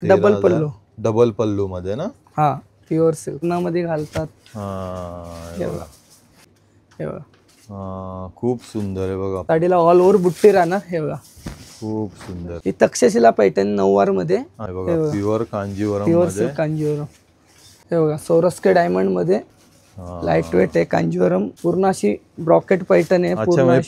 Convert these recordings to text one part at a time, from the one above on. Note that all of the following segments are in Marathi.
डबल पल्लू, डबल पल्लू मध्ये ना? हा प्युअर सिल्क मध्ये घालतात. हे बघा, हे बघा खूप सुंदर आहे बघा. साडीला ऑल ओव्हर बुट्टी राहणार. हे बघा खूप सुंदर. ही तक्षशिला पैठणी नऊवार मध्ये. हे बघा प्युअर कांजीवरम प्युअर मध्ये. सिल्क कांजीवरम. हे बघा सोरस्के डायमंड मध्ये लाईट वेट आहे. कांजीवरम पूर्ण अशी ब्रॉकेट पैठण आहे.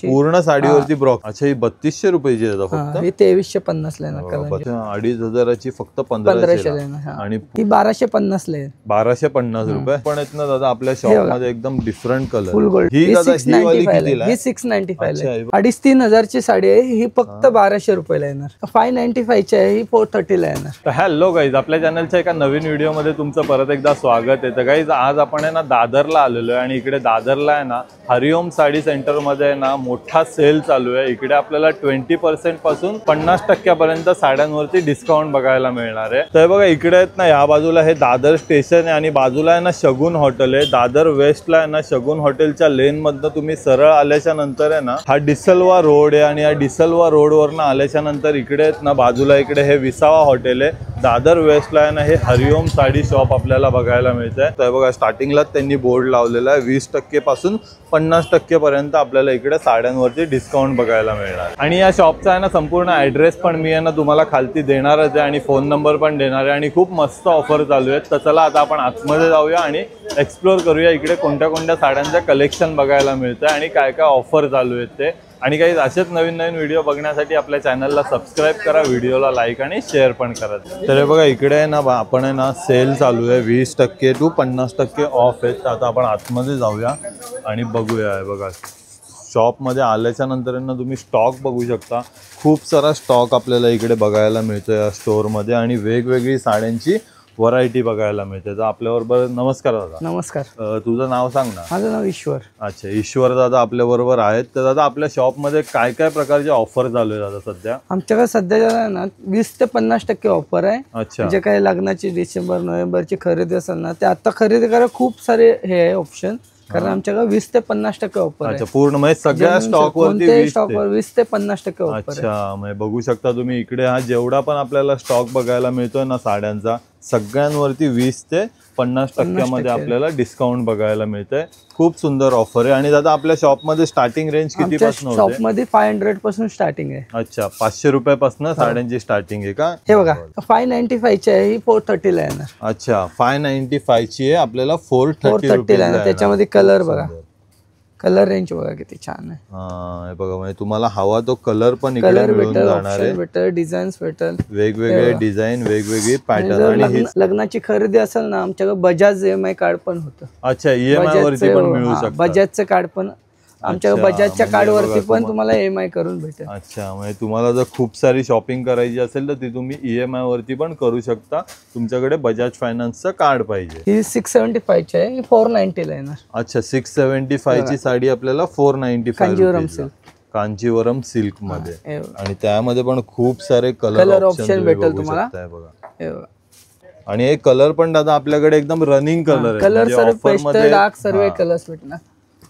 पूर्ण साडीवरती ब्रॉक. अच्छा, ही 3200 रुपयाची आहे फक्त. ही 2350 ला आहे. 2500 फक्त 1500 ला. आणि ही 1250 ला आहे. 1250 रुपये. पण आहेत ना दादा आपल्या शॉप मध्ये एकदम डिफरंट कलर. Full gold. ही दादा ही वाली कितीला आहे? ही 695 ला आहे. 2,500-3,000 ची साडी आहे. ही फक्त 1200 रुपयाला येणार. 595 ची आहे. ही 430 ला येणार. तर हॅलो गाईज, आपल्या चॅनलच्या एका नवीन व्हिडिओ मध्ये तुमचं परत एकदा स्वागत आहे. तर गाईज आज आपण आहे ना दादरला आलेलो आहे आणि इकडे दादरला आहे ना हरिओम साडी सेंटर मध्ये ना मोठा सेल चालू आहे. इकडे आपल्याला 20% पासून 50% पर्यंत साड्यांवरती डिस्काउंट बघायला मिळणार आहे. तर बघा इकडे आहेत ना, या बाजूला हे दादर स्टेशन आहे आणि बाजूला आहे ना शगुन हॉटेल आहे. दादर वेस्टला आहे ना शगुन हॉटेलच्या लेन मधनं तुम्ही सरळ आल्याच्या नंतर आहे ना हा डिसलवा रोड आहे आणि या डिसलवा रोड वरनं आल्याच्या नंतर इकडे आहेत ना बाजूला इकडे हे विसावा हॉटेल आहे. दादर वेस्टला आहे ना हे हरिओम साडी शॉप आपल्याला बघायला मिळतंय. तर बघा स्टार्टिंगला त्यांनी बोर्ड लावलेला आहे 20% पासून 50% पर्यंत आपल्याला इकडे साड्यांवरती डिस्काउंट बघायला मिळणार. आणि या शॉपचा आहे ना संपूर्ण ऍड्रेस पण मी आहे ना तुम्हाला खालती देणारच आहे आणि फोन नंबर पण देणार आहे. आणि खूप मस्त ऑफर चालू आहेत. तर चला आता आपण आतमध्ये जाऊया आणि एक्सप्लोर करूया इकडे कोणत्या कोणत्या साड्यांचं कलेक्शन बघायला मिळतंय आणि काय काय ऑफर चालू आहेत ते. आणि काही असेच नवीन नवीन व्हिडिओ बघण्यासाठी आपल्या चॅनलला सबस्क्राईब करा, व्हिडिओला लाईक आणि शेअर पण करा. तर हे बघा इकडे आहे ना आपण आहे ना सेल चालू आहे 20% to 50% ऑफ आहे. तर आता आपण आतमध्ये जाऊया आणि बघूया. आहे बघा शॉपमध्ये आल्याच्या नंतर ना तुम्ही स्टॉक बघू शकता. खूप सारा स्टॉक आपल्याला इकडे बघायला मिळतो या स्टोअरमध्ये आणि वेगवेगळी साड्यांची व्हरायटी बघायला मिळते. तर आपल्याबरोबर नमस्कार दादा. नमस्कार. तुझं नाव सांग ना. माझं नाव ईश्वर. अच्छा, ईश्वर दादा आपल्या बरोबर आहेत. तर दादा आपल्या शॉपमध्ये काय काय प्रकारचे ऑफर चालू आहे दादा सध्या? आमच्याकडे सध्या ना 20 ते 50% ऑफर आहे. अच्छा, जे काही लग्नाची डिसेंबर नोव्हेंबरची खरेदी असेल ना ते आता खरेदी करा. खूप सारे हे आहे ऑप्शन, कारण आमच्याकडे 20 ते 50% ऑफर आहे. अच्छा, पूर्ण म्हणजे सगळ्या स्टॉक वरती 20 ते 50% ऑफर. अच्छा, म्हणजे बघू शकता तुम्ही इकडे हा जेवढा पण आपल्याला स्टॉक बघायला मिळतोय ना साड्यांचा सगळ्यांवरती 20 ते 50% मध्ये आपल्याला डिस्काउंट बघायला मिळतंय. खूप सुंदर ऑफर आहे. आणि दादा आपल्या शॉपमध्ये स्टार्टिंग रेंज किती पासून होते? शॉपमध्ये 500 पासून स्टार्टिंग आहे. अच्छा, 500 रुपयापासून साड्यांची स्टार्टिंग आहे का? हे बघा 595 ची आहे. ही 430 ला येणार. अच्छा, 595 ची आहे आपल्याला 430 ला येणार. त्याच्यामध्ये कलर बघा, कलर रेंज बघा किती छान आहे. हे बघा म्हणजे तुम्हाला हवा तो कलर पण इकडे मिळून जाणार आहे. डिझाईन्स भेटेल, वेगवेगळे डिझाईन, वेगवेगळी पॅटर्न. आणि लग्नाची खरेदी असेल ना आमच्याकडे बजाज EMI कार्ड पण होतं. अच्छा, EMI वरती पण मिळू शकतं. बजाजचं कार्ड पण आमच्याकडे, बजाजच्या कार्ड वरती पण तुम्हाला EMI करून भेटेल. अच्छा, म्हणजे तुम्हाला जर खूप सारी शॉपिंग करायची असेल तर ती तुम्ही EMI वरती पण करू शकता. तुमच्याकडे बजाज फायनान्सचं कार्ड पाहिजे. ही 675 ची आहे. ही 490 ला येणार. अच्छा, 675 ची साडी आपल्याला 495 कांजीवरम सिल्क. कांजीवरम सिल्क मध्ये. आणि त्यामध्ये पण खूप सारे कलर ऑप्शन भेटेल तुम्हाला. बघा, आणि एक कलर पण दादा आपल्याकडे एकदम रनिंग कलर आहे. कलर सर्व पेस्टल डार्क सर्व कलर्स भेटणार.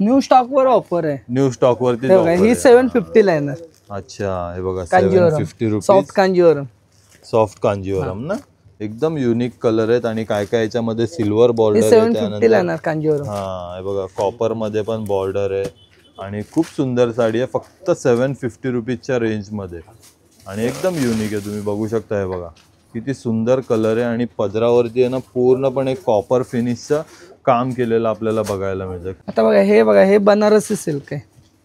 न्यू स्टॉक वर ऑफर आहे. न्यू स्टॉक वरती ही 750 ला येणार. अच्छा, हे बघा 750 रुपये. सॉफ्ट कांजीवरम. सॉफ्ट कांजीवरम ना, एकदम युनिक कलर आहेत. आणि काय काय याच्यामध्ये सिल्वर बॉर्डर आहे. 750 ला येणार कांजीवरम. हे बघा कॉपर मध्ये पण बॉर्डर आहे आणि खूप सुंदर साडी आहे. फक्त 750 रुपीजच्या रेंज मध्ये आणि एकदम युनिक आहे. तुम्ही बघू शकता. हे बघा किती सुंदर कलर आहे आणि पदरावरती आहे ना पूर्णपणे कॉपर फिनिशचं काम केलेलं आपल्याला बघायला मिळतं. आता बघा हे बनारसी सिल्क आहे.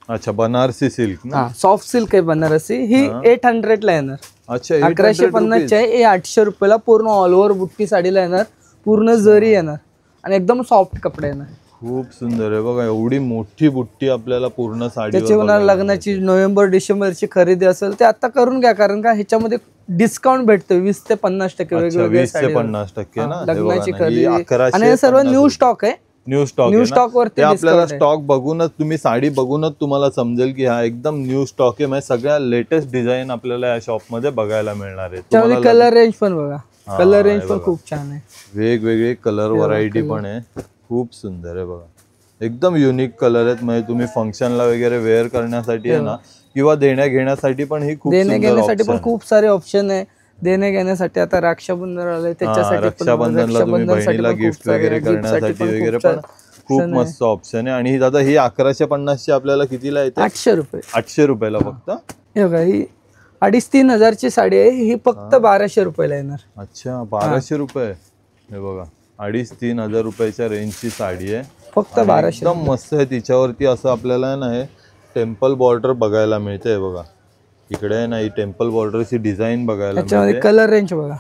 अच्छा, बनारसी सिल्क ना. सॉफ्ट सिल्क आहे बनारसी. ही 800 ला येणार. अच्छा, 1150 ची आहे. 800 रुपयाला पूर्ण ऑल ओव्हर बुट्टी साडीला येणार. पूर्ण जरी येणार आणि एकदम सॉफ्ट कपडे येणार. खूप सुंदर आहे बघा, एवढी मोठी बुट्टी आपल्याला पूर्ण साडी. त्याच्यावर लग्नाची नोव्हेंबर डिसेंबरची खरेदी असेल ते आता करून घ्या, कारण का ह्याच्यामध्ये डिस्काउंट भेटतो 20 ते 50% वेगवेगळे. 20 ते 50% ना लग्नाची खरेदी. 1150 आणि हे सर्व न्यू स्टॉक आहे. न्यू स्टॉक वरती आपल्याला स्टॉक बघूनच तुम्ही साडी बघूनच तुम्हाला समजेल की हा एकदम न्यू स्टॉक आहे. म्हणजे सगळ्या लेटेस्ट डिझाईन आपल्याला या शॉप मध्ये बघायला मिळणार आहे. कलर रेंज पण बघा, कलर रेंज पण खूप छान आहे. वेगवेगळे कलर व्हरायटी पण आहे. खूप सुंदर आहे बघा, एकदम युनिक कलर आहेत. म्हणजे तुम्ही फंक्शनला वगैरे वेअर करण्यासाठी आहे ना, किंवा देण्या घेण्यासाठी पण ही खूप देण्या घेण्यासाठी पण खूप सारे ऑप्शन आहे. देणे घेण्यासाठी आता रक्षाबंधन आलंय त्याच्यासाठी रक्षाबंधनला तुम्ही बहिणीला गिफ्ट वगैरे करण्यासाठी वगैरे पण खूप मस्त ऑप्शन आहे. आणि दादा ही 1150 ची आपल्याला कितीला येते? 800 रुपये. 800 रुपयाला फक्त. हे बघा ही 2,500-3 हजारची साडी आहे, ही फक्त 1200 रुपयाला येणार. अच्छा 1200 रुपये. हे बघा 2,500-3 हजार रुपयाच्या रेंजची साडी आहे, फक्त 1200. एकदम मस्त आहे. तिच्यावरती असं आपल्याला ना हे टेम्पल बॉर्डर बघायला मिळते. बघा इकडे आहे ना ही टेम्पल बॉर्डरची डिझाईन बघायला मिळते. कलर रेंज बघा.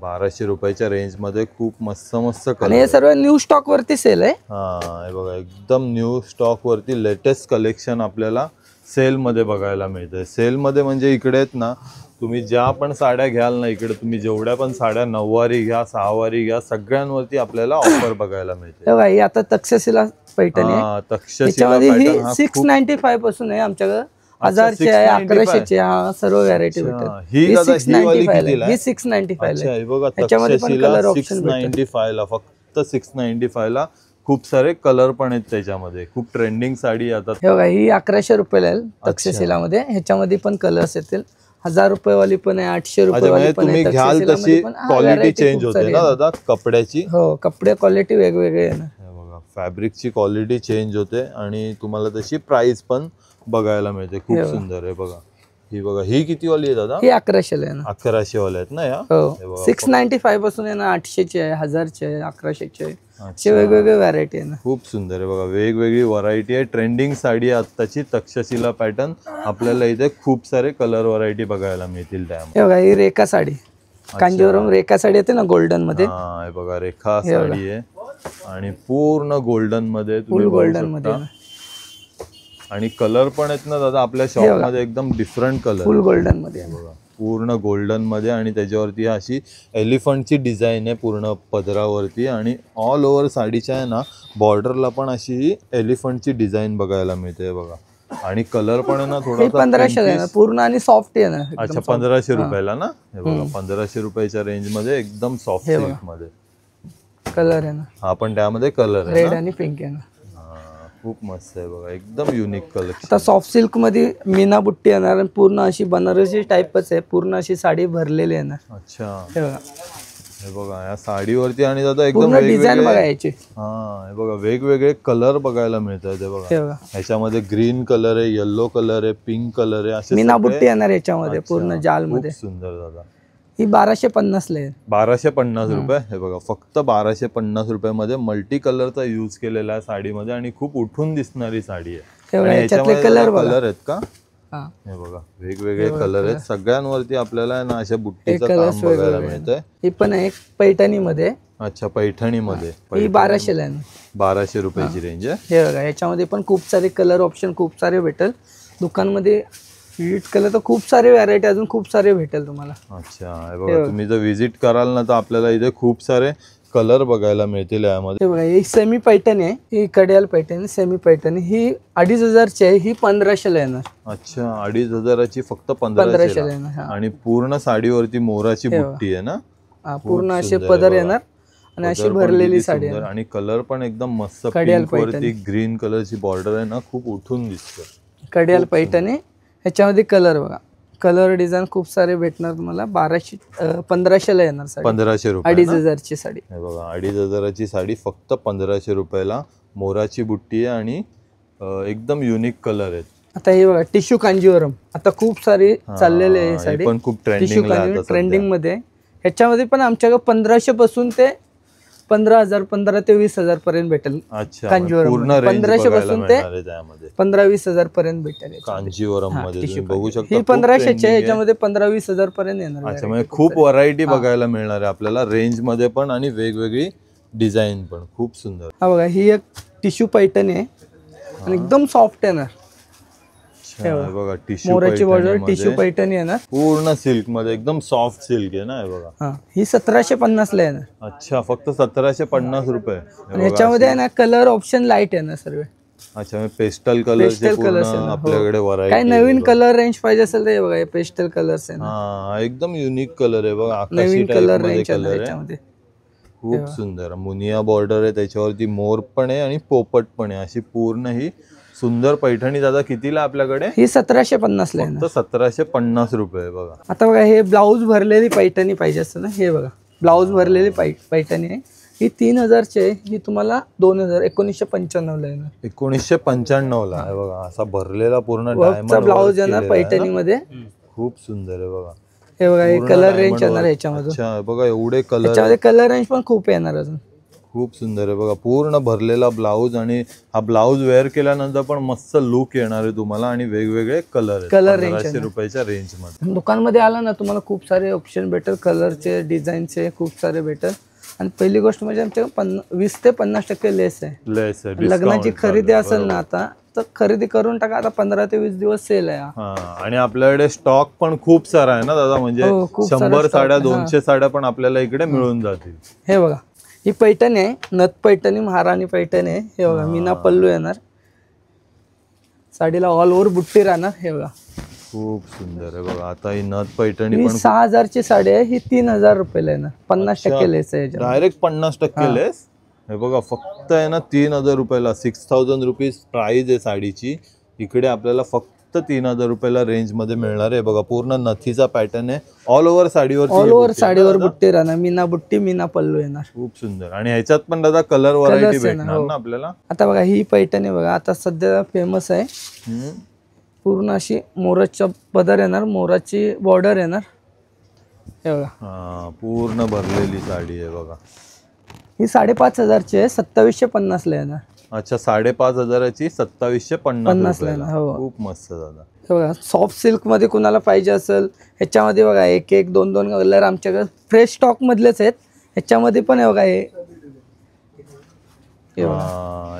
1200 रुपयाच्या रेंज मध्ये खूप मस्त मस्त कलर. आणि हे सर्व न्यू स्टॉक वरती सेल आहे. हे बघा एकदम न्यू स्टॉक वरती लेटेस्ट कलेक्शन आपल्याला सेल मध्ये बघायला मिळते. सेल मध्ये म्हणजे इकडे आहेत ना तुम्ही ज्या पण साड्या घ्याल ना, इकडे तुम्ही जेवढ्या पण साड्या 9वारी घ्या 6वारी घ्या सगळ्यांवरती आपल्याला ऑफर बघायला मिळते. ही आता तक्षशिला पैठणी आहे. तक्षशिला पैठणी 695 पासून आहे आमच्याकडे. 1000ची आहे, 1100ची आहे, सर्व व्हरायटी भेटेल. ही 695 ला. ही 695 ला. बघा तक्षशिला 695 ला, फक्त 695 ला. खूप सारे कलर पण आहेत त्याच्यामध्ये, खूप ट्रेंडिंग साडी येतात. हे बघा ही 1100 रुपयाला आहे तक्षशिला मध्ये. ह्याच्यामध्ये पण कलर्स येतील. 1000 रुपयावाली पण आहे, 800 रुपयावाली पण आहे. तुम्ही घ्याल तशी क्वालिटी चेंज होते ना दादा कपड्याची. हो कपडे क्वालिटी वेगवेगळे आहे ना. बघा फॅब्रिकची क्वालिटी चेंज होते आणि तुम्हाला तशी प्राइस पण बघायला मिळते. खूप सुंदर आहे. बघा ही बघा ही किती वाली आहे दादा? ही 1100 आहे ना. 1100 वाले आहेत ना या. हो 695 पासून आहे ना, 800ची आहे, 1000ची आहे, 1100ची आहे. असे वेगवेगळे व्हरायटी आहे ना. खूप सुंदर आहे. बघा वेगवेगळी व्हरायटी आहे. ट्रेंडिंग साडी आहे आत्ताची तक्षशिला पॅटर्न. आपल्याला इथे खूप सारे कलर व्हरायटी बघायला मिळतील त्यामध्ये. बघा ही रेखा साडी, कांजीवरम रेखा साडी येते ना गोल्डन मध्ये. हे बघा रेखा साडी आहे आणि पूर्ण गोल्डन मध्ये, फुल गोल्डन मध्ये. आणि कलर पण आहेत ना दादा आपल्या शॉप मध्ये एकदम डिफरंट कलर. फुल गोल्डन मध्ये बघा पूर्ण गोल्डन मध्ये. आणि त्याच्यावरती अशी एलिफंटची डिझाईन आहे पूर्ण पदरावरती. आणि ऑल ओव्हर साडीच्या आहे ना बॉर्डरला पण अशी एलिफंटची डिझाईन बघायला मिळते. बघा आणि कलर पण आहे ना थोडासा 1500 पूर्ण आणि सॉफ्ट आहे ना. अच्छा 1500 रुपयाला ना. हे बघा 1500 रुपयाच्या रेंज मध्ये एकदम सॉफ्ट सिल्क मध्ये कलर आहे ना. हा पण त्यामध्ये कलर आहे रेड आणि पिंक आहे ना. खूप मस्त आहे. बघा एकदम युनिक कलेक्शन. आता सॉफ्ट सिल्क मध्ये मीना बुट्टी येणार आणि पूर्ण अशी बनारसी टाईपच आहे. पूर्ण अशी साडी भरलेली आहे ना. अच्छा हे बघा या साडीवरती आणि दादा एकदम डिझाईन बघायची. हे बघा वेगवेगळे कलर बघायला मिळतात. हे बघा ह्याच्यामध्ये ग्रीन कलर आहे, येलो कलर आहे, पिंक कलर आहे, असे मीना बुट्टी येणार याच्यामध्ये पूर्ण जाल मध्ये. सुंदर दादा. ही 1250 ला आहे. 1250 रुपये. हे बघा फक्त 1250 रुपयामध्ये मल्टी कलरचा यूज केलेला आहे साडीमध्ये आणि खूप उठून दिसणारी साडी आहे. कलर आहेत का? हे बघा वेगवेगळे कलर आहेत. सगळ्यांवरती आपल्याला ना अशा बुट्टीचं काम बघायला मिळतंय. ही पण आहे पैठणी मध्ये. अच्छा पैठणी मध्ये. ही 1200 ला आहे. 1200 रुपयाची रेंज आहे. हे बघा याच्यामध्ये पण खूप सारे कलर ऑप्शन खूप सारे भेटेल दुकानमध्ये. विजिट केलं तर खूप सारे व्हरायटी अजून खूप सारे भेटेल तुम्हाला. अच्छा हे बघा तुम्ही जर विजिट कराल ना तर आपल्याला इथे खूप सारे कलर बघायला मिळतील यामध्ये. बघा ही सेमी पैठणी आहे. ही कडियाल पैठणी सेमी पैठणी. ही 2500ची आहे. ही 1500 ला येणार. अच्छा 2500ची फक्त 1500 ला येणार. आणि पूर्ण साडीवरती मोराची बुट्टी आहे ना. पूर्ण असे पदर येणार आणि अशी भरलेली साडी आहे. आणि कलर पण एकदम मस्त पिंक वरती ग्रीन कलरची बॉर्डर आहे ना, खूप उठून दिसते. कडियाल पैठणी. ह्याच्यामध्ये कलर बघा कलर डिझाईन खूप सारे भेटणार तुम्हाला. 1500 ला येणार साडी. 1500 रुपये. 2500ची साडी. हे बघा 2500ची साडी फक्त 1500 रुपयाला. मोराची बुट्टी आहे आणि एकदम युनिक कलर आहेत. आता हे बघा टिश्यू कांजीवरम आता खूप सारी चाललेली आहे साडी. पण खूप ट्रेंडिंग मध्ये. ह्याच्यामध्ये पण आमच्याकडे 1500 पासून ते 15,000 15 ते 20,000 पर्यंत भेटेल. कांजीवरम 1500 पासून ते 15-20,000 पर्यंत भेटेल कांजीवरम मध्ये. बघू शकता ही 1500ची आहे. ह्याच्यामध्ये 15-20,000 पर्यंत येणार. अच्छा म्हणजे खूप व्हरायटी बघायला मिळणार आहे आपल्याला रेंज मध्ये पण आणि वेगवेगळी डिझाईन पण. खूप सुंदर. हा बघा ही एक टिश्यू पैठणी आहे आणि एकदम सॉफ्ट आहे ना. बघा टिश्यू मोराची बॉर्डर टिश्यू पैठणी आहे ना. पूर्ण सिल्क मध्ये एकदम सॉफ्ट सिल्क आहे ना. हे बघा ही 1750 ला आहे ना. अच्छा फक्त 1750 रुपये. याच्यामध्ये आहे ना कलर ऑप्शन लाईट आहे ना सर्व. अच्छा पेस्टल कलर आपल्याकडे व्हरायटी. काही नवीन कलर रेंज पाहिजे असेल तर बघा पेस्टल कलर्स आहे ना. एकदम युनिक कलर आहे बघा. नवीन कलर रेंज आहे याच्यामध्ये. खूप सुंदर मुनिया बॉर्डर आहे त्याच्यावरती. मोर पण आहे आणि पोपट पण आहे. अशी पूर्ण ही सुंदर पैठणी दादा कितीला आपल्याकडे? ही 1750 ला आहे ना. 1750 रुपये बघा. आता बघा हे ब्लाऊज भरलेली पैठणी पाहिजे असतं ना, हे बघा ब्लाऊज भरलेली पैठणी आहे. ही 3000 ची आहे. ही तुम्हाला 1995 ला येणार. 1995 ला आहे बघा. असा भरलेला पूर्ण डायमंड ब्लाऊज आहे ना पैठणी मध्ये. खूप सुंदर आहे बघा. हे बघा हे कलर रेंज येणार याच्यामध्ये. अच्छा बघा एवढे कलर, याच्यामध्ये कलर रेंज पण खूप येणार अजून. खूप सुंदर आहे बघा. पूर्ण भरलेला ब्लाऊज आणि हा ब्लाऊज वेअर केल्यानंतर पण मस्त लुक येणार आहे तुम्हाला. आणि वेगवेगळे कलर कलर 1500 रुपयाच्या रेंज मध्ये. दुकानमध्ये आला ना तुम्हाला खूप सारे ऑप्शन भेटेल. कलरचे, डिझाईनचे खूप सारे भेटेल. आणि पहिली गोष्ट म्हणजे आमच्या 20 ते 50% लेस आहे. लेस आहे. लग्नाची खरेदी असेल ना आता तर खरेदी करून टाका. आता 15 ते 20 दिवस सेल आहे. आणि आपल्याकडे स्टॉक पण खूप सारा आहे ना दादा. म्हणजे 100 साड्या 200 साड्या पण आपल्याला इकडे मिळून जातील. हे बघा ही पैठणी आहे, नथ पैठणी, महाराणी पैठणी आहे. हे बघा मीना पल्लू येणार. साडीला ऑल ओव्हर बुट्टी राहणार. हे बघा खूप सुंदर आहे बघा. आता ही नथ पैठणी पण 6000 ची साडी आहे. ही 3000 रुपयाला येणार. 50% लेस आहे. डायरेक्ट 50% लेस. हे बघा फक्त आहे ना 3000 रुपयाला. 6000 रुपीज प्राइस आहे साडीची. इकडे आपल्याला फक्त 3000 रुपयाला रेंज मध्ये मिळणार आहे बघा. पूर्ण नथीचा पॅटर्न आहे. ऑल ओव्हर साडीवर बुट्टी राहणार. मीना बुट्टी, मीना पल्लू येणार. खूप सुंदर. आणि ह्याच्यात पण दादा कलर व्हरायटी भेटणार ना आपल्याला. आता बघा ही पैठणी बघा आता सध्या फेमस आहे. पूर्ण अशी मोराच्या पदर येणार, मोराची बॉर्डर येणार. हे बघा पूर्ण भरलेली साडी आहे बघा. ही 5500 ची आहे. 2750 ला येणार. अच्छा 5500 ची 2750 ला. खूप मस्त दादा. हे बघा सॉफ्ट सिल्क मध्ये कुणाला पाहिजे असेल ह्याच्यामध्ये बघा एक एक दोन दोन कलर आमच्याकडे फ्रेश स्टॉक मधलेच आहेत. ह्याच्यामध्ये पण हे बघा हे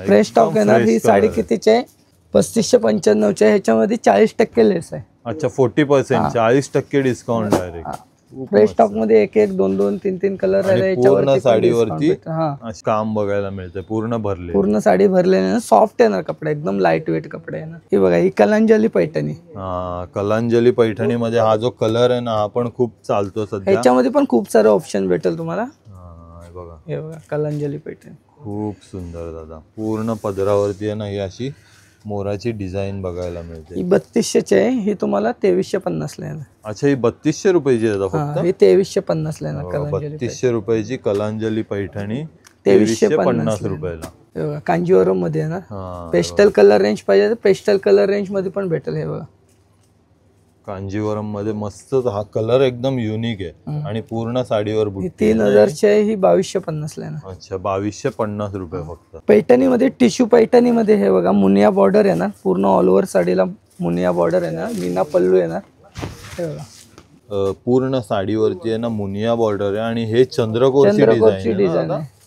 फ्रेश स्टॉक येणार. ही साडी कितीची आहे? 3595 ची आहे. ह्याच्यामध्ये 40% लेस आहे. अच्छा 40%, 40% डिस्काउंट डायरेक्ट. फ्रेश स्टॉक मध्ये एक एक दोन दोन तीन तीन कलर आहे. पूर्ण साडीवरती काम बघायला मिळते. पूर्ण भरले, पूर्ण साडी भरलेली. सॉफ्ट येणार कपडा, एकदम लाईट वेट कपडा येणार. ही बघा ही कलांजली पैठणी. कलांजली पैठणी मध्ये हा जो कलर आहे ना हा पण खूप चालतो सध्या. ह्याच्यामध्ये पण खूप सारे ऑप्शन भेटेल तुम्हाला. बघा हे बघा कलांजली पैठणी खूप सुंदर दादा. पूर्ण पदरावरती आहे ना ही अशी मोराची डिझाईन बघायला मिळते. ही 3200 ची आहे. ही तुम्हाला 2350 ला येणार. अच्छा ही 3200 रुपयाची आहे फक्त. ही 2350 ला येणार. 3200 रुपयाची कलांजली पैठणी 2350 रुपयाला. कांजीवरम मध्ये येणार. पेस्टल कलर रेंज पाहिजे तर पेस्टल कलर रेंज मध्ये पण भेटेल. हे बघा कांजीवरम मध्ये मस्त. हा कलर एकदम युनिक आहे. आणि पूर्ण साडीवर 3000 ची आहे. ही 2250 ला येणार. अच्छा 2250 रुपये फक्त. पैठणी मध्ये टिश्यू पैठणी मध्ये हे बघा मुनिया बॉर्डर येणार. पूर्ण ऑल ओव्हर साडीला मुनिया बॉर्डर येणार. मीना पल्लू येणार. हे बघा पूर्ण साडीवरती आहे ना मुनिया बॉर्डर आहे. आणि हे चंद्रकोरची डिझाईन आहे.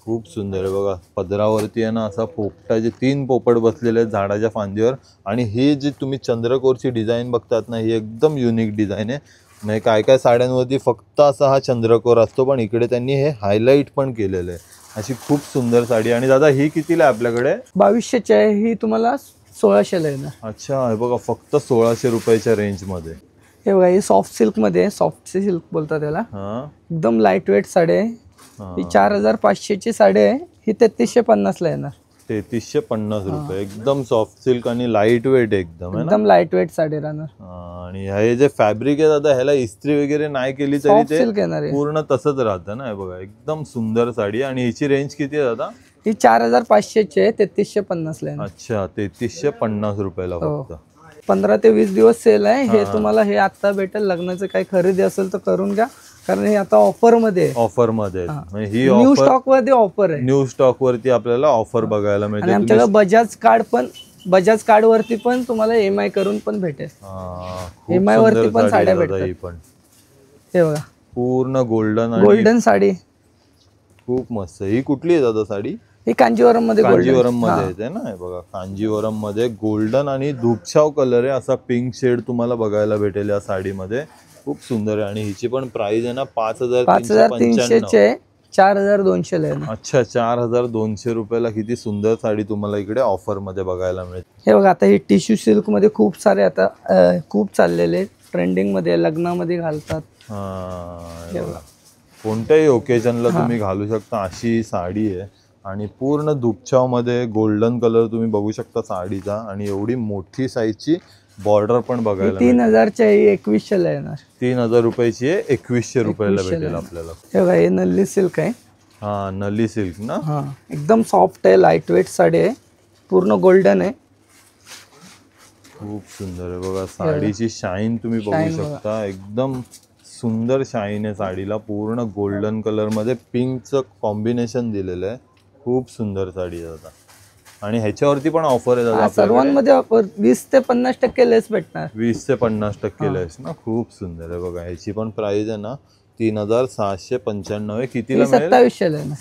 खूप सुंदर आहे बघा. पदरावरती आहे ना असा पोपटाचे 3 पोपट बसलेले आहेत झाडाच्या फांदीवर. आणि हे जे तुम्ही चंद्रकोरची डिझाईन बघतात ना ही एकदम युनिक डिझाईन आहे. म्हणजे काय काय साड्यांवरती फक्त असा हा चंद्रकोर असतो पण इकडे त्यांनी हे हायलाइट पण केलेलं आहे. अशी खूप सुंदर साडी. आणि दादा ही कितीला आहे आपल्याकडे? 2200 ची आहे. ही तुम्हाला 1600 ला येणार. अच्छा हे बघा फक्त 1600 रुपयाच्या रेंज मध्ये. हे बघा ही सॉफ्ट सिल्क मध्ये, सॉफ्ट सिल्क बोलतात त्याला. एकदम लाईट वेट साडी आहे. ही 4500 ची साडी आहे. ही 3350 ला येणार. 3350 रुपये. एकदम सॉफ्ट सिल्क आणि लाईट वेट एकदम लाईट वेट साडी राहणार. आणि हे जे फॅब्रिक आहे दादा ह्याला इस्त्री वगैरे नाही केली तरी ते पूर्ण तसंच राहतं ना. हे बघा एकदम सुंदर साडी. आणि हिची रेंज किती आहे दादा? ही 4500 ची आहे. 3350 ला येणार. अच्छा 3350 रुपयाला फक्त. 15 ते 20 दिवस सेल आहे. हे तुम्हाला हे आता भेटेल. लग्नाचं काही खरेदी असेल तर करून घ्या कारण हे आता ऑफर मध्ये. ही न्यू स्टॉक मध्ये ऑफर आहे. न्यू स्टॉक वरती आपल्याला ऑफर बघायला मिळते. आणि आमच्याकडे बजाज कार्ड वरती पण तुम्हाला EMI करून पण भेटेल. EMI वरती पण साड्या भेटतात. हे बघा पूर्ण गोल्डन साडी. खूप मस्त. ही कुठली आहे दादा साडी? ही कांजीवरम मध्ये येते ना. हे बघा कांजीवरम मध्ये गोल्डन आणि धूपछाव कलर आहे. असा पिंक शेड तुम्हाला बघायला भेटेल या साडीमध्ये. खूप सुंदर आहे. आणि हिची पण प्राइस आहे ना 5395 ची. 4200 ला येणार. अच्छा 4200 रुपयाला. किती सुंदर साडी तुम्हाला इकडे ऑफर मध्ये बघायला मिळते. हे बघा आता ही टिश्यू सिल्क मध्ये खूप सारे आता खूप चाललेले ट्रेंडिंग मध्ये लग्नामध्ये घालतात. कोणत्याही ओकेजनला तुम्ही घालू शकता अशी साडी आहे. आणि पूर्ण दुपछाव मध्ये गोल्डन कलर तुम्ही बघू शकता साडीचा, आणि एवढी मोठी साईजची बॉर्डर पण बघायला 3000च्या 2100ला येणार. 3000 रुपयाची आहे, 2100 रुपयाला भेटेल आपल्याला. हे बघा हे नल्ली सिल्क आहे. हा नली सिल्क ना. हा एकदम सॉफ्ट आहे, लाईट वेट साडी आहे, पूर्ण गोल्डन आहे. खूप सुंदर आहे बघा. साडीची शाईन तुम्ही बघू शकता, एकदम सुंदर शाईन आहे साडीला. पूर्ण गोल्डन कलर मध्ये पिंकचं कॉम्बिनेशन दिलेलं आहे. खूप सुंदर साडी आहे दादा. आणि ह्याच्यावरती पण ऑफर आहे दादा. सर्वांमध्ये ऑफर 20 ते 50% लेस भेटणार. 20 ते 50% लेस ना. खूप सुंदर आहे बघा. ह्याची पण प्राइस आहे ना 3695 आहे. कितीला मिळेल?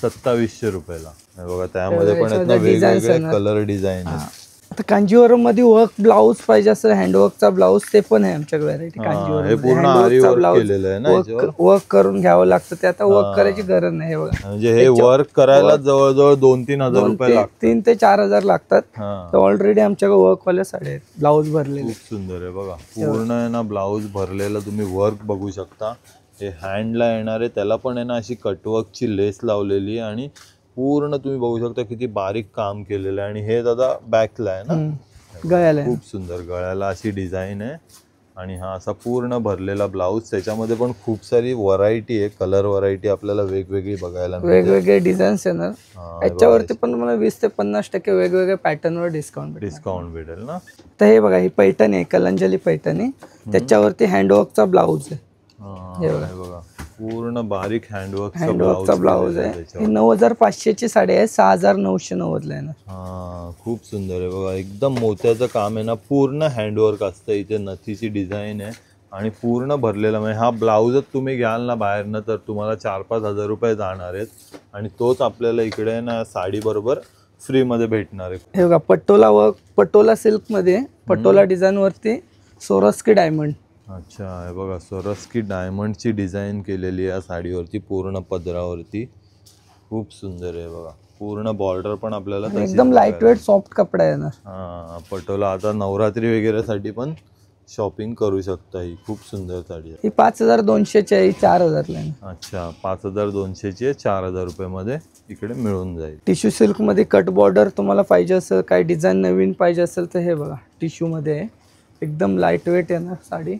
2700 रुपयाला. बघा त्यामध्ये पण आहेत ना वेगवेगळे कलर डिझाईन आहेत. आता कांजीवरम मध्ये वर्क ब्लाऊज पाहिजे असेल, हँडवर्कचा ब्लाऊज ते पण आहे आमच्याकडे व्हरायटी. हे पूर्ण आरी वर्क केलेलं आहे ना. वर्क करून घ्यावं लागतं, ते आता वर्क करायची गरज नाही. बघा म्हणजे हे वर्क करायला जवळजवळ 2-3 हजार रुपये लागतात. 3 ते 4000 लागतात. तर ऑलरेडी आमच्याकडे वर्क वाल्या साड्या आहेत, ब्लाऊज भरलेले. खूप सुंदर आहे बघा. पूर्ण आहे ना ब्लाऊज भरलेला तुम्ही वर्क बघू शकता. हे हँडला येणार आहे, त्याला पण आहे ना अशी कटवर्कची लेस लावलेली आहे, आणि पूर्ण तुम्ही बघू शकता किती बारीक काम केलेलं आहे. आणि हे दादा बॅकला आहे ना, गळ्याला. खूप सुंदर गळ्याला अशी डिझाईन आहे. आणि हा असा पूर्ण भरलेला ब्लाऊज. त्याच्यामध्ये पण खूप सारी व्हरायटी आहे, कलर व्हरायटी आपल्याला वेगवेगळी बघायला मिळते. वेगवेगळे डिझाईन्स येणार. याच्यावरती पण मला 20 ते 50% वेगवेगळ्या पॅटर्नवर डिस्काउंट भेटेल ना. तर हे बघा ही पैठणी आहे, कलंजली पैठणी. त्याच्यावरती हँडवर्कचा ब्लाऊज आहे. हे बघा पूर्ण बारीक हँडवर्कचा ब्लाऊज आहे. ही 9500ची साडी आहे, 6990ला आहे ना. खूप सुंदर आहे बघा. एकदम मोत्याचं काम आहे ना, पूर्ण हँडवर्क असतं. इथे नथीची डिझाईन आहे आणि पूर्ण भरलेला. म्हणजे हा ब्लाऊजच तुम्ही घ्याल ना बाहेरनं तर तुम्हाला 4-5 हजार रुपये जाणार आहेत, आणि तोच आपल्याला इकडे ना साडी बरोबर फ्री मध्ये भेटणार आहे. हे बघा पटोला वर्क, पटोला सिल्क मध्ये पटोला डिझाईन वरती सोरस्की डायमंड. अच्छा हे बघा सोरस्की डायमंडची डिझाईन केलेली आहे या साडीवरती, पूर्ण पदरावरती. खूप सुंदर आहे बघा. पूर्ण बॉर्डर पण आपल्याला एकदम लाईट वेट सॉफ्ट कपडा आहे ना. पटोला आता नवरात्री वगैरे साठी पण शॉपिंग करू शकता. ही खूप सुंदर साडी आहे. ही 5200ची आहे, 4000ला आहे. अच्छा 5200ची आहे, 4000 रुपयामध्ये इकडे मिळून जाईल. टिश्यू सिल्क मध्ये कट बॉर्डर तुम्हाला पाहिजे असेल, काय डिझाईन नवीन पाहिजे असेल तर हे बघा टिश्यू मध्ये आहे. एकदम लाईट वेट आहे ना साडी.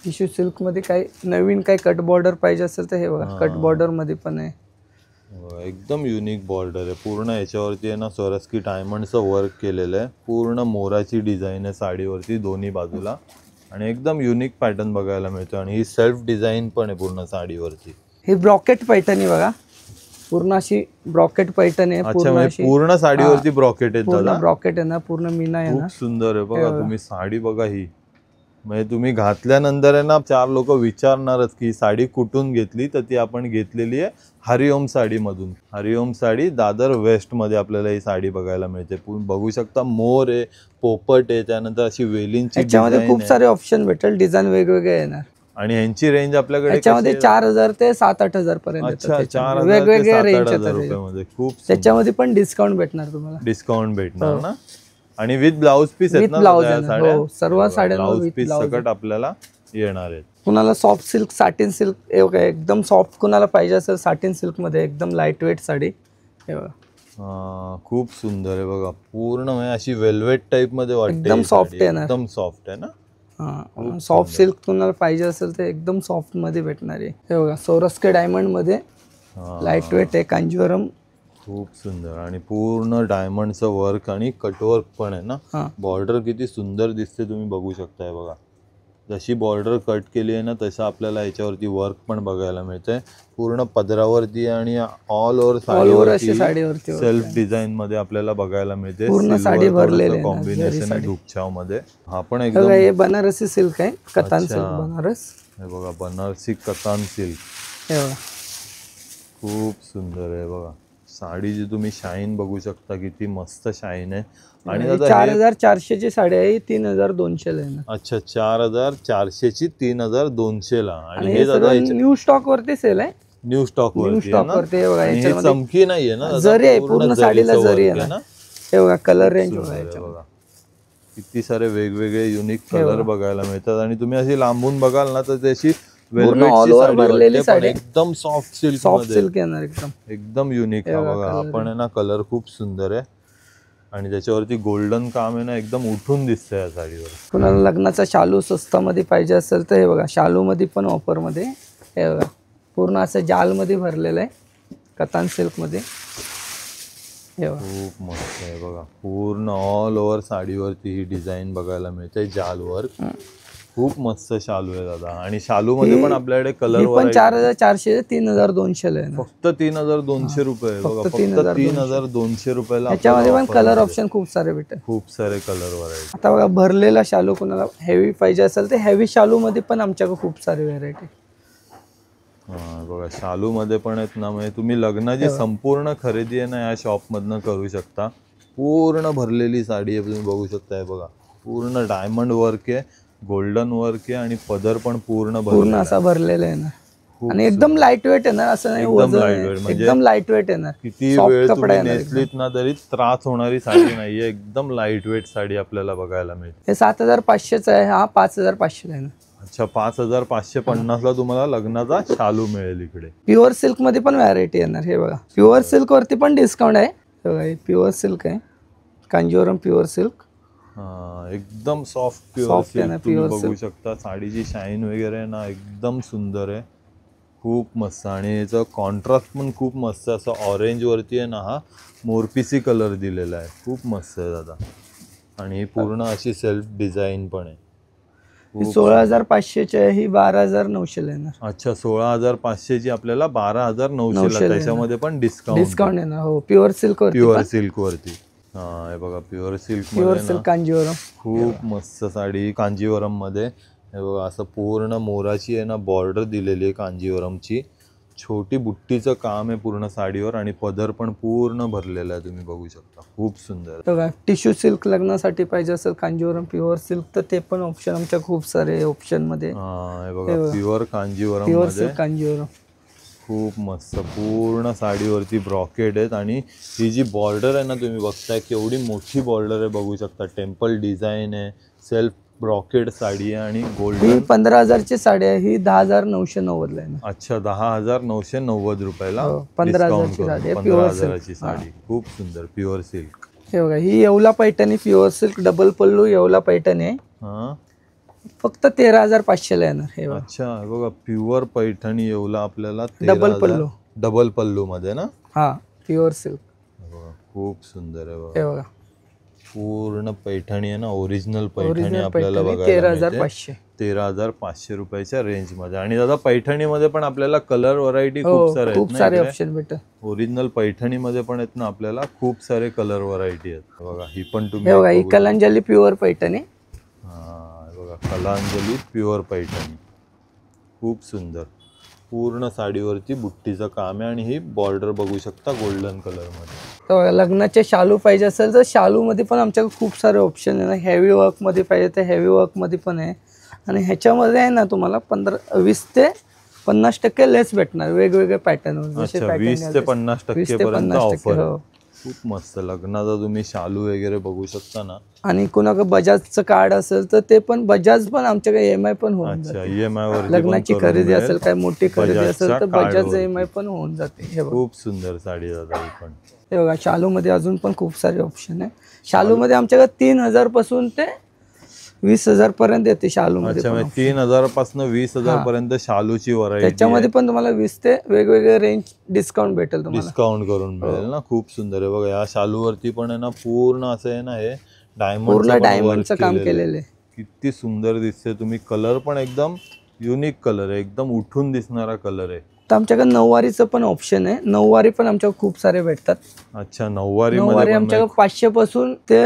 टिश्यू सिल्क मध्ये काही नवीन काही कट बॉर्डर पाहिजे असेल तर हे बघा कट बॉर्डर मध्ये पण आहे. एकदम युनिक बॉर्डर आहे. पूर्ण याच्यावरती आहे ना सोरस्की डायमंडचं वर्क केलेलं आहे. पूर्ण मोराची डिझाईन आहे साडीवरती दोन्ही बाजूला, आणि एकदम युनिक पॅटर्न बघायला मिळतो. आणि ही सेल्फ डिझाईन पण आहे पूर्ण साडीवरती. ही ब्रॉकेट पैठणी बघा, पूर्ण अशी ब्रॉकेट पैठण आहे. पूर्ण साडीवरती ब्रॉकेट आहे दादा. ब्रॉकेट आहे ना, पूर्ण मीना आहे ना. खूप सुंदर आहे बघा. तुम्ही साडी बघा, ही म्हणजे तुम्ही घातल्यानंतर आहे ना 4 लोक विचारणारच की साडी कुठून घेतली, तर ती आपण घेतलेली आहे हरिओम साडी मधून. हरिओम साडी दादर वेस्ट मध्ये आपल्याला ही साडी बघायला मिळते. बघू शकता मोर आहे, पोपट आहे, त्यानंतर अशी वेलींची डिझाईन. खूप सारे ऑप्शन भेटेल, डिझाईन वेगवेगळे येणार. आणि यांची रेंज आपल्याकडे त्याच्यामध्ये 4000 ते 7-8 पर्यंत. अच्छा 4000 वेगवेगळ्या रेंज रुपयामध्ये. खूप त्याच्यामध्ये पण डिस्काउंट भेटणार तुम्हाला. डिस्काउंट भेटणार ना. आणि विथ ब्लाउज पीस आहेत ना सर्व साड्या ब्लाउज पीस सकट आपल्याला येणार आहेत. कुणाला सॉफ्ट सिल्क, साटिन सिल्क एकदम सॉफ्ट कुणाला पाहिजे असेल साटिन सिल्क मध्ये एकदम लाईट वेट साडी. हे बघा खूप सुंदर आहे बघा. पूर्ण म्हणजे अशी वेल्वेट टाइप मध्ये वाटते. एकदम सॉफ्ट आहे ना. एकदम सॉफ्ट आहे ना. सॉफ्ट सिल्क तुम्हाला पाहिजे असेल तर एकदम सॉफ्ट मध्ये भेटणार आहे. हे बघा सोरस्के डायमंड मध्ये लाईट वेट आहे, कांजीवरम. खूप सुंदर. आणि पूर्ण डायमंडचं वर्क आणि कटवर्क पण आहे ना. बॉर्डर किती सुंदर दिसते तुम्ही बघू शकताय बघा. जशी बॉर्डर कट केली आहे ना तसं आपल्याला याच्यावरती वर्क पण बघायला मिळतंय. पूर्ण पदरावरती आणि ऑल ओव्हर साडीवरती सेल्फ डिझाईन मध्ये आपल्याला बघायला मिळते. पूर्ण साडी भरलेली कॉम्बिनेशन आहे धुपछाव मध्ये. हा पण एकदम हे बनारसी सिल्क आहे, कतान सिल्क बनारस. हे बघा बनारसी कतान सिल्क. हे बघा खूप सुंदर आहे बघा. साडीची तुम्ही शाईन बघू शकता, किती मस्त शाईन आहे. आणि 4400ची साडी आहे, 3200ला आहे ना. अच्छा 4400ची 3200ला. आणि हे दादा न्यू स्टॉक वरती सेल आहे. न्यू स्टॉक वरती बघा. चमकी नाहीये ना, जरी आहे पूर्ण साडीला जरी आहे ना. हे बघा कलर रेंज बघा. किती सारे वेगवेगळे युनिक कलर बघायला मिळतात. आणि तुम्ही अशी लांबून बघाल ना तर त्याची all over भरलेली साडी. एकदम सॉफ्ट सिल्क सॉफ्ट मध्ये सिल्क येणार एकदम. एकदम युनिक. हा बघा हा पण आहे ना कलर खूप सुंदर आहे आणि त्याच्यावरती गोल्डन काम आहे ना एकदम उठून दिसतंय या साडीवर. कुणाला लग्नाचा शालू स्वस्तामध्ये पाहिजे असेल तर हे बघा शालू मध्ये पण ऑफर मध्ये हे बघा पूर्ण असं जाल मध्ये भरलेलं आहे कतान सिल्क मध्ये. हे बघा खूप मस्त आहे बघा पूर्ण ऑल ओव्हर साडीवरती ही डिझाईन बघायला मिळते जाल वर्क. खूप मस्त शालू आहे दादा आणि शालू मध्ये पण आपल्याकडे कलर पण 4400 3200 ला आहे ना. फक्त 3200 रुपये बघा. फक्त 3200 रुपयाला त्याच्यामध्ये पण कलर ऑप्शन खूप सारे भेटतात. खूप सारे कलर व्हरायटी. आता बघा भरलेला शालू कोणाला हेवी पाहिजे असेल तर हेवी शालू मध्ये पण आमच्याकडे खूप सारे व्हेरायटी. हा बघा शालू मध्ये पण आहेत ना. म्हणजे तुम्ही लग्नाची संपूर्ण खरेदी आहे ना या शॉप मधनं करू शकता. पूर्ण भरलेली साडी आहे तुम्ही बघू शकताय बघा. पूर्ण डायमंड वर्क आहे गोल्डन वर्क आहे आणि पदर पण पूर्ण असा भरलेला आहे ना आणि एकदम लाईट वेट आहे ना. असं नाही वजन आहे, एकदम लाईट वेट आहे ना. किती वेळ तुम्ही नेसलीत ना तरी त्रास होणारी साडी नाहीये. एकदम लाईट वेट साडी आपल्याला बघायला मिळते. हे 7500 आहे. हा 5500 आहे ना. अच्छा 5550 ला तुम्हाला लग्नाचा शालू मिळेल इकडे. प्युअर सिल्क मध्ये पण व्हरायटी येणार. हे बघा प्युअर सिल्क वरती पण डिस्काउंट आहे. हे बघा प्युअर सिल्क आहे कांजीवरम प्युअर सिल्क. एकदम सॉफ्ट प्युअर सिल्क तुम्ही बघू शकता. साडीची शाईन वगैरे ना एकदम सुंदर आहे. खूप मस्त आणि याचा कॉन्ट्रास्ट पण खूप मस्त असं ऑरेंज वरती आहे ना हा मोरपिसी कलर दिलेला आहे. खूप मस्त आहे दादा आणि पूर्ण अशी सेल्फ डिझाईन पण आहे. 16500 ही 12900 ला येणार. अच्छा 16500 ची आपल्याला 12900 ला. त्याच्यामध्ये पण डिस्काउंट येणार. हो प्युअर सिल्क वरती. हा हे बघा प्युअर सिल्क कांजीवरम. खूप मस्त साडी कांजीवरम मध्ये. हे बघा असं पूर्ण मोराची आहे ना बॉर्डर दिलेली आहे कांजीवरमची. छोटी बुट्टीचं काम आहे पूर्ण साडीवर आणि पदर पण पूर्ण भरलेला आहे तुम्ही बघू शकता. खूप सुंदर. बघा टिश्यू सिल्क लग्नासाठी पाहिजे असेल कांजीवरम प्युअर सिल्क तर ते पण ऑप्शन आमच्या खूप सारे ऑप्शन मध्ये. हे बघा प्युअर कांजीवरम मध्ये कांजीवरम खूप मस्त पूर्ण साडीवरती ब्रॉकेड आहेत आणि ही जी बॉर्डर आहे ना तुम्ही बघताय केवढी मोठी बॉर्डर आहे बघू शकता. टेम्पल डिझाईन आहे सेल्फ ब्रॉकेड साडी आहे आणि गोल्डन. 15000 ची साडी आहे ही 10990 ला आहे. अच्छा 10990 रुपयाला 15000 ची साडी आहे. 15000 ची साडी खूप सुंदर प्युअर सिल्क. हे बघा ही Yeola Paithani pure silk double pallu Yeola Paithani आहे. फक्त 13500 ला येणार. हे बघा. अच्छा बघा प्युअर पैठणी येवला आपल्याला डबल पल्लू मध्ये ना. हा प्युअर सिल्क. खूप सुंदर आहे बघा. हे बघा पूर्ण पैठणी आहे ना ओरिजिनल पैठणी आपल्याला बघायला 13500. 13500 रुपयाच्या रेंज मध्ये. आणि दादा पैठणी मध्ये पण आपल्याला कलर व्हरायटी खूप सारे ऑप्शन भेटतात. ओरिजिनल पैठणी मध्ये पण आहेत ना आपल्याला खूप सारे कलर व्हरायटी आहेत. बघा ही पण तुम्ही बघा ही कलांजली प्युअर पैठणी. बघा कलांजली प्युअर पैठणी खूप सुंदर. पूर्ण साडीवरती बुट्टीचं काम आहे आणि ही बॉर्डर बघू शकता गोल्डन कलर मध्ये. लग्नाचे शालू पाहिजे असेल तर शालू मध्ये पण आमच्याकडे खूप सारे ऑप्शन आहे. हेवी वर्क मध्ये पाहिजे तर हेवी वर्क मध्ये पण आहे आणि ह्याच्यामध्ये आहे ना तुम्हाला 20 ते 50% लेस भेटणार वेगवेगळे पॅटर्न. 20 ते 50% पर्यंत ऑफर. खूप मस्त. लग्नाचा तुम्ही शालू वगैरे बघू शकता ना. आणि कोणाकडे बजाजचं कार्ड असेल तर ते पण बजाज पण आमच्याकडे EMI पण होऊन जाते. EMI वर लग्नाची खरेदी असेल काय मोठी खरेदी असेल तर बजाज EMI पण होऊन जाते. खूप सुंदर साडी दादा ही पण. हे बघा शालू मध्ये अजून पण खूप सारे ऑप्शन आहे. शालू मध्ये आमच्याकडे 3000 पासून ते 20000 पर्यंत येते शालू मध्ये. 3000 पासून 20000 पर्यंत शालूची व्हरायटी. त्याच्यामध्ये पण तुम्हाला 20 ते वेगवेगळे रेंज डिस्काउंट भेटेल तुम्हाला. डिस्काउंट करून मिळेल ना. खूप सुंदर आहे बघा. या शालूवरती पण आहे ना पूर्ण असं आहे ना हे डायमंडचं काम केलेलं आहे. किती सुंदर दिसते. तुम्ही कलर पण एकदम युनिक कलर आहे. एकदम उठून दिसणारा कलर आहे. तर आमच्याकडे नऊवारीचं पण ऑप्शन आहे. नऊवारी पण आमच्याकडे खूप सारे भेटतात. अच्छा नऊवारी आमच्याकडे 500 पासून ते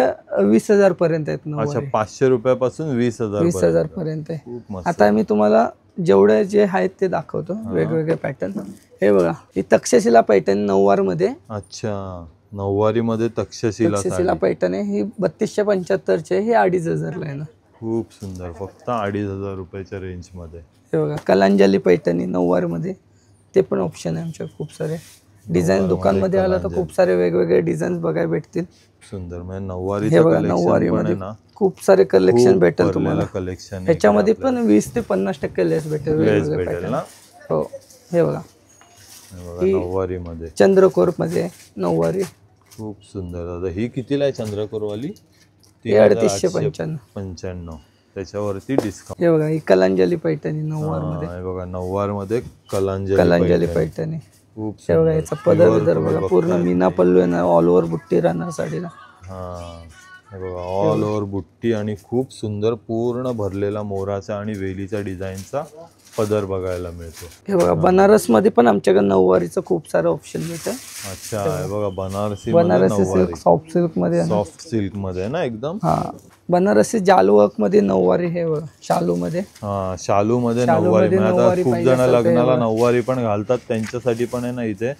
20000 पर्यंत आहेत. अच्छा 500 रुपयापासून 20000 पर्यंत. आता मी तुम्हाला जेवढे जे आहेत ते दाखवतो वेगवेगळे पॅटर्न. हे बघा ही तक्षशिला पैठण नऊवार मध्ये. अच्छा नऊवारी मध्ये तक्षशिला पैठण आहे. ही 3275 चे. हे 2500 ला आहे ना. खूप सुंदर. फक्त 2500 रुपयाच्या रेंज मध्ये. हे बघा कलांजली पैठणी नऊवार मध्ये. ते पण ऑप्शन आहे आमच्या खूप सारे. डिझाईन दुकानमध्ये आला तर खूप सारे वेगवेगळे डिझाईन्स बघायला भेटतील. सुंदर म्हणजे हे नऊवारीचं बघा कलेक्शन नऊवारी पण आहे मध्ये ना, खूप सारे कलेक्शन भेटेल तुम्हाला. कलेक्शन ह्याच्यामध्ये पण 20 ते 50% लेस भेटेल लेस वेगवेगळे भेटेल pattern. ना. हो हे बघा हे बघा नऊवारी मध्ये चंद्रकोर मध्ये नऊवारी. खूप सुंदर दादा. ही कितीला आहे चंद्रकोरवाली? 3895. त्याच्यावरती डिस्काउंट. हे बघा ही कलांजली पैठणी नऊवार मध्ये. हे बघा नऊवार मध्ये कलांजली कलांजली पैठणी. पैठणी. खूप हे बघा सुंदर. याचा पदर बिदर बघा पूर्ण मीना पल्लू आहे ना, ऑल ओव्हर बुट्टी राहणार साडीला. हा हे बघा ऑल ओव्हर बुट्टी आणि खूप सुंदर पूर्ण भरलेला मोराचा आणि वेलीचा डिझाईनचा पदर बघायला मिळतो. हे बघा बनारस मध्ये पण आमच्याकडे नऊवारीचं खूप सारं ऑप्शन मिळतं. अच्छा हे बघा Banarasi Banarasi silk soft silk मध्ये. सॉफ्ट सिल्क मध्ये ना एकदम. हा बनारसी जालू वर्क मध्ये नऊवारी. हे बघा शालू मध्ये. हा शालू मध्ये नऊवारी. आता खूप जण लग्नाला नऊवारी पण घालतात, त्यांच्यासाठी पण आहे ना इथे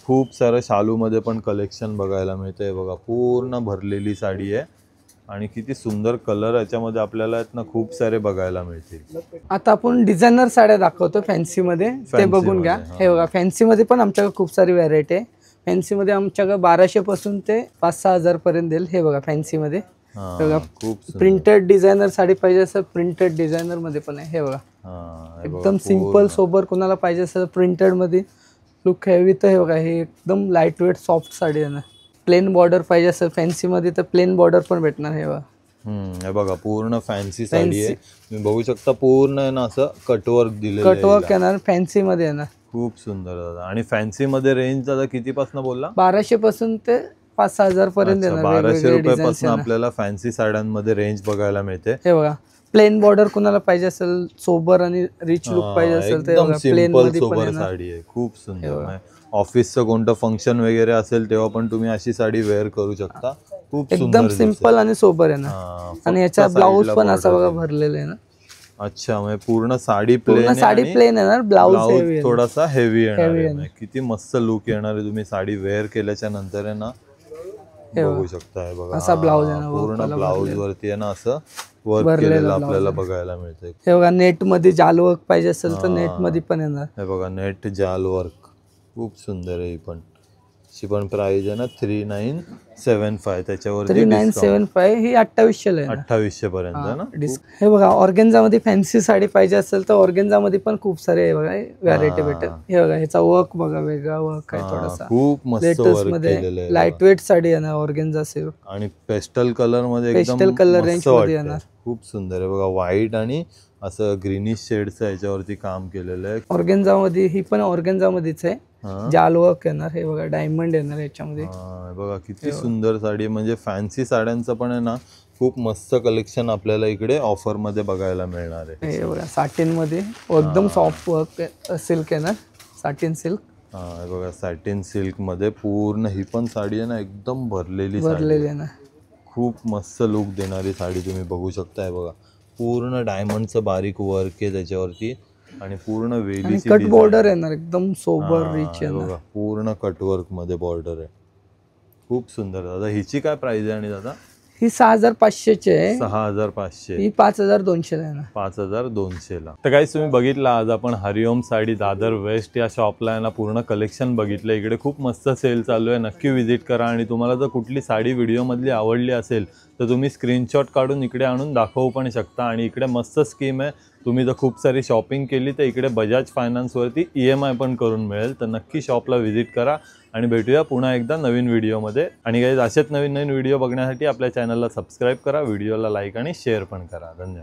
खूप सारं शालू मध्ये पण कलेक्शन बघायला मिळतंय. बघा पूर्ण भरलेली साडी आहे आणि किती सुंदर कलर याच्यामध्ये आपल्याला ना खूप सारे बघायला मिळतील. आता आपण डिझायनर साड्या दाखवतो फॅन्सी मध्ये, ते बघून घ्या. हे बघा फॅन्सी मध्ये पण आमच्याकडे खूप सारी व्हरायटी आहे. फॅन्सी मध्ये आमच्याकडे 1200 पासून ते 5-6 हजार पर्यंत देईल. हे बघा फॅन्सी मध्ये. बघा खूप प्रिंटेड डिझायनर साडी पाहिजे असेल प्रिंटेड डिझायनर मध्ये पण आहे. हे बघा एकदम सिंपल सोबर कोणाला पाहिजे असेल प्रिंटेड मध्ये लुक हेवी तर हे बघा हे एकदम लाईट वेट सॉफ्ट साडी आहे ना. प्लेन बॉर्डर पाहिजे असेल फॅन्सी मध्ये तर प्लेन बॉर्डर पण भेटणार. हे बघा हे बघा पूर्ण फॅन्सी साडी आहे. तुम्ही बघू शकता पूर्ण आहे ना असं कटवर्क दिलेलं आहे. कटवर्क येणार फॅन्सी मध्ये येणार. खूप सुंदर दादा. आणि फॅन्सी मध्ये रेंज दादा कितीपासून बोलला? 1200 पासून ते 5-6 हजार पर्यंत येणार. 1200 रुपयापासून आपल्याला फॅन्सी साड्यांमध्ये रेंज बघायला मिळते. हे बघा प्लेन बॉर्डर कोणाला पाहिजे असेल सोबर आणि रिच लुक पाहिजे असेल तर प्लेन मध्ये सोबर साडी आहे. खूप सुंदर. ऑफिसचं कोणतं फंक्शन वगैरे असेल तेव्हा पण तुम्ही अशी साडी वेअर करू शकता. खूप एकदम सिंपल आणि सोबर आहे ना. आणि याचा ब्लाऊज पण असा बघा भरलेला आहे ना. अच्छा म्हणजे पूर्ण साडी प्लेन. साडी प्लेन येणार, ब्लाऊज थोडासा हेवी येणार. किती मस्त लुक येणार आहे. तुम्ही साडी वेअर केल्याच्या नंतर आहे ना बघू शकता. बघा असा ब्लाऊज आहे ना, पूर्ण ब्लाऊज वरती आहे ना असं वर्क केलेलं आपल्याला बघायला मिळतंय. हे बघा नेट मध्ये जाल वर्क पाहिजे असेल तर नेट मध्ये पण येणार. हे बघा नेट जाल वर्क खूप सुंदर आहे. ही पण ची पण प्राइस आहे ना 3975. त्याच्यावर 3975 ही 2800 ला आहे. 2800 पर्यंत ना. हे बघा ऑर्गेन्झा मध्ये फॅन्सी साडी पाहिजे असेल तर ऑर्गेन्झा मध्ये पण खूप सारे बघा व्हरायटी भेटेल. हे बघा ह्याचा वर्क बघा वेगळा वर्क आहे थोडासा. खूप मस्त वर्क केलेलं आहे. लाईट वेट साडी आहे ना ऑर्गेन्झा सिल्क आणि पेस्टल कलर मध्ये पेस्टल कलर रेंज मध्ये येणार. खूप सुंदर आहे. बघा व्हाईट आणि असं ग्रीनिश शेडचं याच्यावरती काम केलेलं आहे. ऑर्गेन्झा मध्ये ही पण ऑर्गेन्झा मध्येच आहे. जाल वर्क येणार. हे बघा डायमंड येणार याच्यामध्ये. बघा किती सुंदर साडी. म्हणजे फॅन्सी साड्यांचं पण आहे ना खूप मस्त कलेक्शन आपल्याला इकडे ऑफर मध्ये बघायला मिळणार आहे. हे बघा साटिन मध्ये एकदम सॉफ्ट वर्क सिल्क येणार. Satin silk. हे बघा सॅटिन सिल्क मध्ये पूर्ण ही पण साडी आहे ना एकदम भरलेली आहे ना. खूप मस्त लुक देणारी साडी तुम्ही बघू शकताय. बघा पूर्ण डायमंडचं बारीक वर्क आहे त्याच्यावरती आणि पूर्ण वेलीची कट बॉर्डर येणार एकदम सोबर रिच आहे. बघा पूर्ण कटवर्क मध्ये बॉर्डर आहे. खूप सुंदर दादा. हिची काय प्राइस आहे? आणि दादा ही 6500 ची आहे. 6500. ही 5200 ला आहे ना. 5200 ला. तर काहीच तुम्ही बघितलं आज आपण हरिओम साडी दादर वेस्ट या शॉपला आहे ना पूर्ण कलेक्शन बघितलं. इकडे खूप मस्त सेल चालू आहे. नक्की व्हिजिट करा. आणि तुम्हाला जर कुठली साडी व्हिडिओमधली आवडली असेल तर तुम्ही स्क्रीनशॉट काढून इकडे आणून दाखवू पण शकता. आणि इकडे मस्त स्कीम आहे. तुम्ही जर खूप सारी शॉपिंग केली तर इकडे बजाज फायनान्सवरती EMI पण करून मिळेल. तर नक्की शॉपला व्हिजिट करा आणि भेटूया पुन्हा एकदा नवीन व्हिडिओमध्ये. आणि गाईज असेच नवीन व्हिडिओ बघण्यासाठी आपल्या चॅनलला सबस्क्राईब करा, व्हिडिओला लाईक आणि शेअर पण करा. धन्यवाद.